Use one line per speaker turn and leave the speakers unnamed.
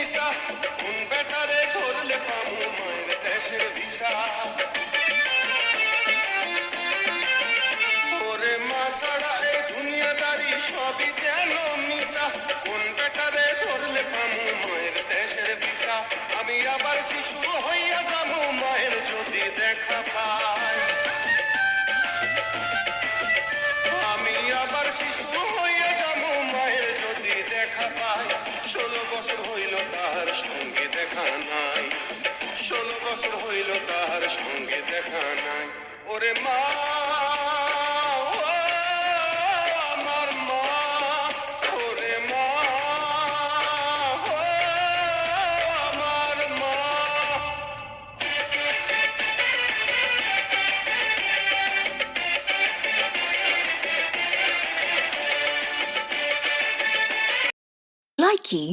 মিশা, কোন বেটারে ধরলে পামু মায়ের দেশের ভিসা। ওরে মা ছাড়া এই দুনিয়াদারি সবই যেন মিশা, কোন বেটারে ধরলে পামু মায়ের দেশের ভিসা। আমি আবার শিশু হইয়া যাবো মায়ের যদি দেখা পাই, আমি আবার শিশু হইয়া যাবো মায়ের যদি দেখা পাই। 16 বছর হইল তার সঙ্গে দেখা নাই, 16 বছর হইল তার সঙ্গে দেখা নাই। ওরে মা, ও আমার মা, ওরে মা, ও আমার মা।
Likey